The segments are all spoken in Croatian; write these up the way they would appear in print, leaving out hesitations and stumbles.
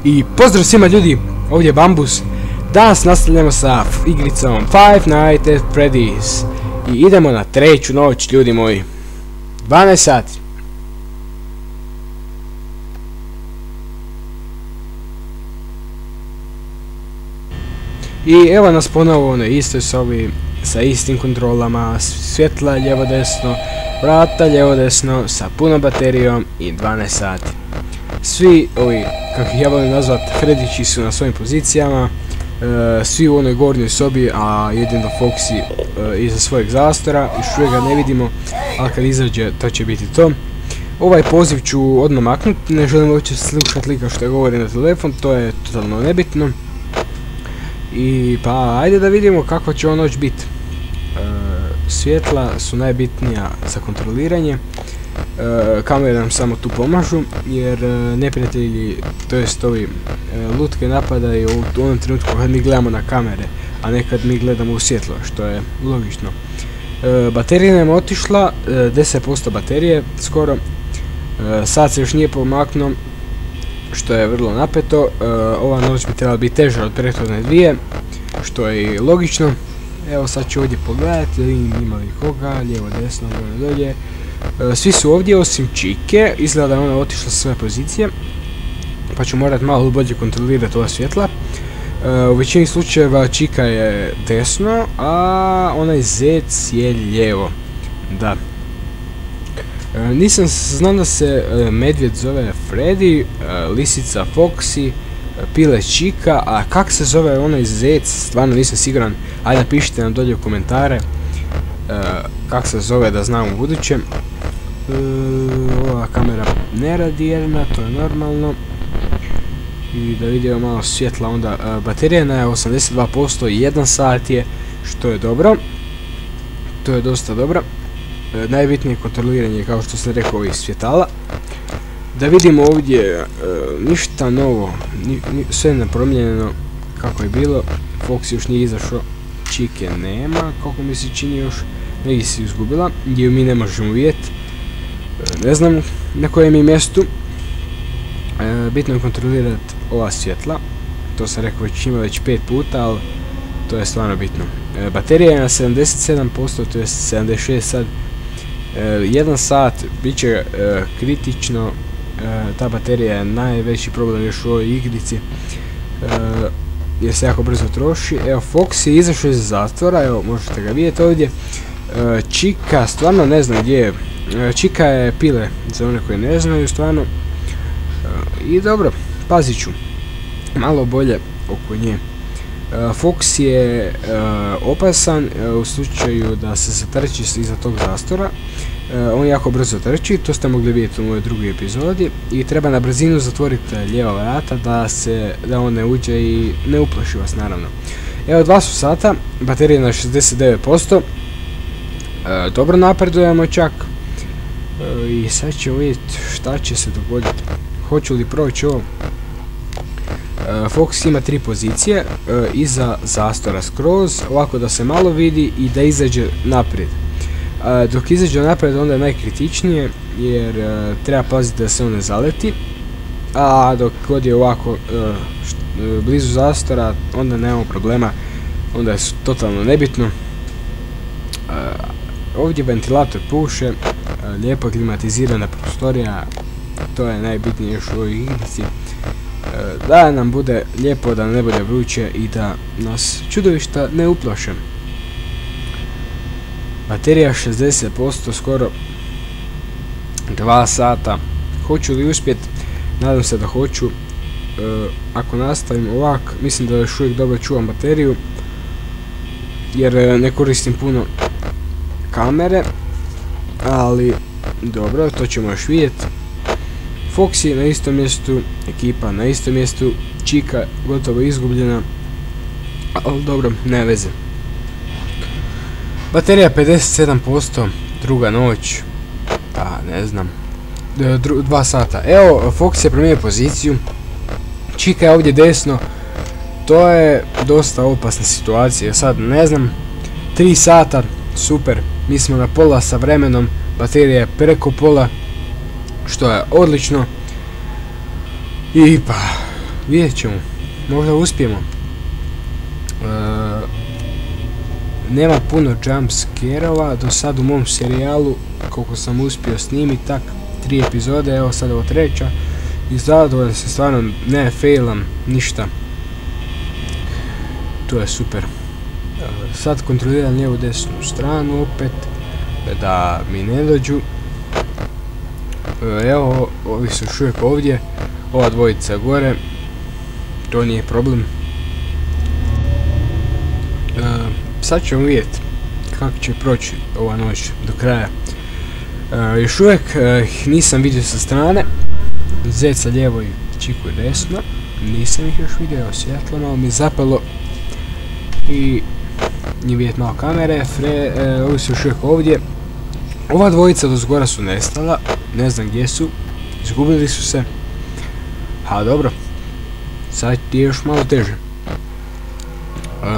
I pozdrav svima ljudi, ovdje je Bambus. Danas nastavljamo sa igricom Five Nights at Freddy's. I idemo na treću noć, ljudi moji. 12 sati. I evo nas ponovo na istoj sobi, sa istim kontrolama, svjetla lijevo desno, vrata lijevo desno, sa punom baterijom i 12 sati. Svi ovi, kako ih ja volim nazvat, Fredići su na svojim pozicijama, svi u onoj gornjoj sobi, a jedino Foxy iza svojeg zastora, još uvijek ga ne vidimo, ali kad izađe to će biti to. Ovaj poziv ću odmah maknuti, ne želim uopće slušati lika što govori na telefon, to je totalno nebitno. I pa ajde da vidimo kakva će ova noć biti. Svjetla su najbitnija za kontroliranje. Kamere nam samo tu pomažu, jer neprijatelji, to jest ovi lutke napadaju u onom trenutku kad mi gledamo na kamere, a ne kad mi gledamo u svjetlo, što je logično. Baterija nam je otišla, 10% baterije skoro, sad se još nije pomaknuo, što je vrlo napeto. Ova noć bi trebala biti teža od prethodne dvije, što je i logično. Evo sad ću ovdje pogledati, ima li koga, lijevo, desno, gore, dolje. Svi su ovdje osim Čike, izgleda da je ona otišla sa svoje pozicije, pa ću morat malo bolje kontrolirati ova svjetla. U većini slučajeva Čika je desno, a onaj Zec je lijevo. Da. Nisam znao da se medvjed zove Freddy, lisica Foxy, pile Čika, a kak se zove onaj Zec, stvarno nisam siguran. Ajde napišite nam dolje u komentare kak se zove da znam u buduće. Ova kamera ne radi jedna, to je normalno. I da vidimo malo svjetla onda. Baterija na 82% i 1 sat je, što je dobro. To je dosta dobro. Najbitnije kontroliranje, kao što sam rekao, ovih svjetala. Da vidimo ovdje ništa novo, sve nepromijenjeno kako je bilo. Foxy još nije izašao, Čike nema, kako mi se čini još, negdje si izgubila, gdje mi ne možemo vidjeti. Ne znam na kojem je mjestu. Bitno je kontrolirati ova svjetla, to sam rekao već 5 puta, ali to je stvarno bitno. Baterija je na 77%, to je 76 sad. 1 sat bit će kritično, ta baterija je najveći problem još u ovoj igrici, jer se jako brzo troši. Evo Foxy je izašao iz zatvora, evo možete ga vidjeti ovdje. Čika stvarno ne znam gdje je, Čika je pile za one koji ne znaju stvarno. I dobro, pazit ću malo bolje oko nje. Foxy je opasan u slučaju da se zatrči iza tog zastora. On jako brzo trči, to ste mogli vidjeti u mojoj drugoj epizodi. I treba na brzinu zatvoriti lijeva vrata da on ne uđe i ne uplaši vas naravno. Evo 2 su sata, baterija na 69%. Dobro napredujemo čak. I sad ćemo vidjeti šta će se dogoditi. Hoću li proći ovo? Fox ima 3 pozicije, iza zastora skroz, ovako da se malo vidi i da izađe naprijed. Dok izađe naprijed onda je najkritičnije, jer treba paziti da se on ne zaleti, a dok god je ovako blizu zastora onda nemamo problema, onda je totalno nebitno. Ovdje ventilator puše, lijepo klimatizirana prostorija, to je najbitnije još u ovoj igrici. Da nam bude lijepo, da ne bude vruće i da nas čudovišta ne uplaše. Baterija 60%, skoro 2 sata. Hoću li uspjeti? Nadam se da hoću. Ako nastavim ovak, mislim da još uvijek dobro čuvam bateriju, jer ne koristim puno kamere, ali dobro, to ćemo još vidjeti. Foxy na istom mjestu, ekipa na istom mjestu, Čika gotovo izgubljena, ali dobro, ne veze. Baterija 57%, druga noć, ne znam, 2 sata. Evo, Foxy je promijenio poziciju, Čika je ovdje desno, to je dosta opasna situacija, sad ne znam, 3 sata, super, mi smo na pola sa vremenom, baterija je preko pola, što je odlično. I pa, Vidjet ćemo, možda uspijemo. Nema puno jumpscare-ova do sad u mom serijalu, koliko sam uspio snimiti, tak 3 epizode, evo sad ovo 3. I zadovoljan se, stvarno ne failam ništa. To je super. Sad kontroliram lijevu desnu stranu opet, da mi ne dođu. Evo, ovi su još uvijek ovdje, ova dvojica gore, to nije problem. Sad ćemo vidjeti kako će proći ova noć do kraja. Još uvijek ih nisam vidio sa strane, zeca lijevo i čiku desno, nisam ih još vidio, svjetlo malo mi je zapalo i nije vidjeti malo kamere. Ovi su još uvijek ovdje, ova dvojica do zgora su nestala, ne znam gdje su, izgubili su se, a dobro, sad je još malo teže.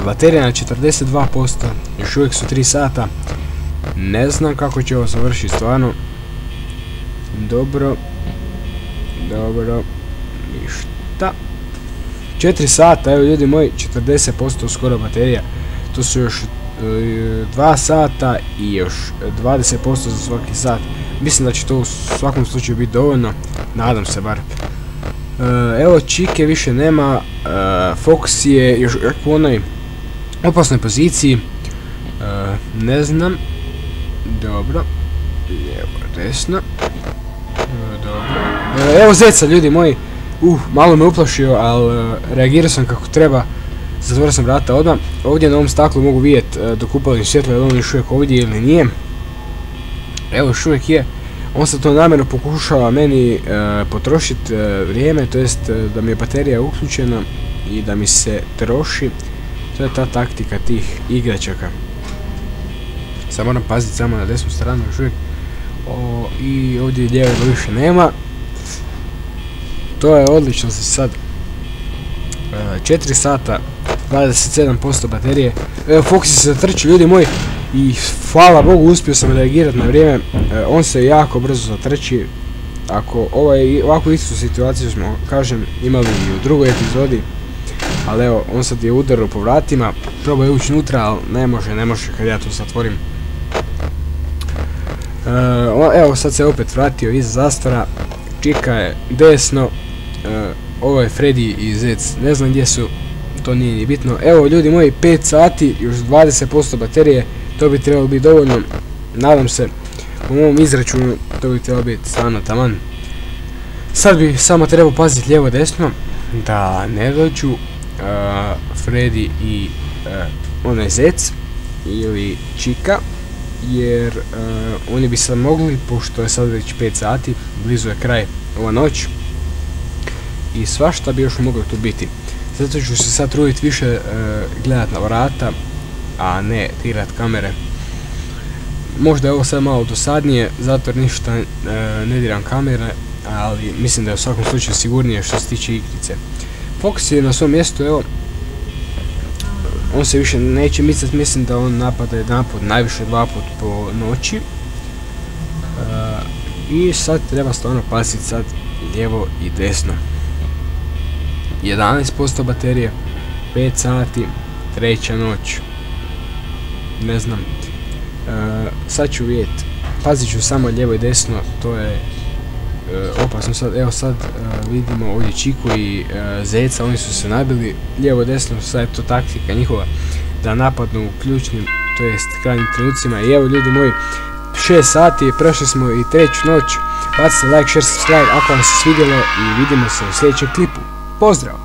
Baterija na 42%, još uvijek su 3 sata, ne znam kako će ovo završiti stvarno. Dobro, ništa. 4 sata, evo ljudi moji, 40% skoro baterija, to su još 2 sata i još 20% za svaki sat. Mislim da će to u svakom slučaju biti dovoljno, nadam se bar. Evo, Čike više nema, Fox je još u onoj opasnoj poziciji, ne znam. Dobro, lijevo, desno, dobro. Evo zeca, ljudi moji, malo me uplašio, ali reagirao sam kako treba, zatvorio sam vrata odmah. Ovdje na ovom staklu mogu vidjeti dok upalim svjetlo, je li on još uvijek ovdje ili nije. Evo, još uvijek je. On se to namjerno pokušava meni potrošiti vrijeme, to jest da mi je baterija uključena i da mi se troši. To je ta taktika tih igračaka. Sad moram paziti samo na desnu stranu još uvijek. I ovdje lijevo više nema. To je odlično za sad. 4 sata, 27% baterije. Evo, Foxy se zatrči, ljudi moji. I hvala Bogu, uspio sam reagirati na vrijeme. On se jako brzo zatrči. Ako ovakvu istu situaciju smo, kažem, imali i u drugoj epizodi. Ali evo, on sad je udarao po vratima. Probao je ući unutra, ali ne može kad ja to zatvorim. Evo, sad se opet vratio iza zastora. Čika je desno. Ovo je Freddy i Zec, ne znam gdje su, to nije ni bitno. Evo ljudi moji, 5 sati, još 20% baterije, to bi trebalo biti dovoljno, nadam se, u mom izračunu to bi trebalo biti stvarno taman. Sad bi samo trebao paziti lijevo desno, da ne dođu Freddy i onaj Zec ili Čika, jer oni bi sad mogli, pošto je sad već 5 sati, blizu je kraj ova noć. I svašta bi još moglo tu biti. Zato ću se sad truditi više gledat na vrata, a ne tirat kamere. Možda je ovo sad malo dosadnije, zato jer ništa ne diram kamere, ali mislim da je u svakom slučaju sigurnije što se tiče igrice. Fox je na svom mjestu, evo. On se više neće micati, mislim da on napada jedanput, najviše 2 puta po noći. I sad treba stvarno paziti sad lijevo i desno. 11% baterije, 5 sati, 3. noć, ne znam, sad ću vidjeti, pazit ću samo lijevo i desno, to je opasno sad. Evo sad vidimo ovdje Čiku i Zeca, oni su se nabili lijevo i desno, sad je to taktika njihova da napadnu u ključnim, to jest krajnjim trenucima. I evo ljudi moji, 6 sati, prošli smo i 3. noć, bacite like, share, subscribe ako vam se svidjelo i vidimo se u sljedećem klipu. Pozdrav!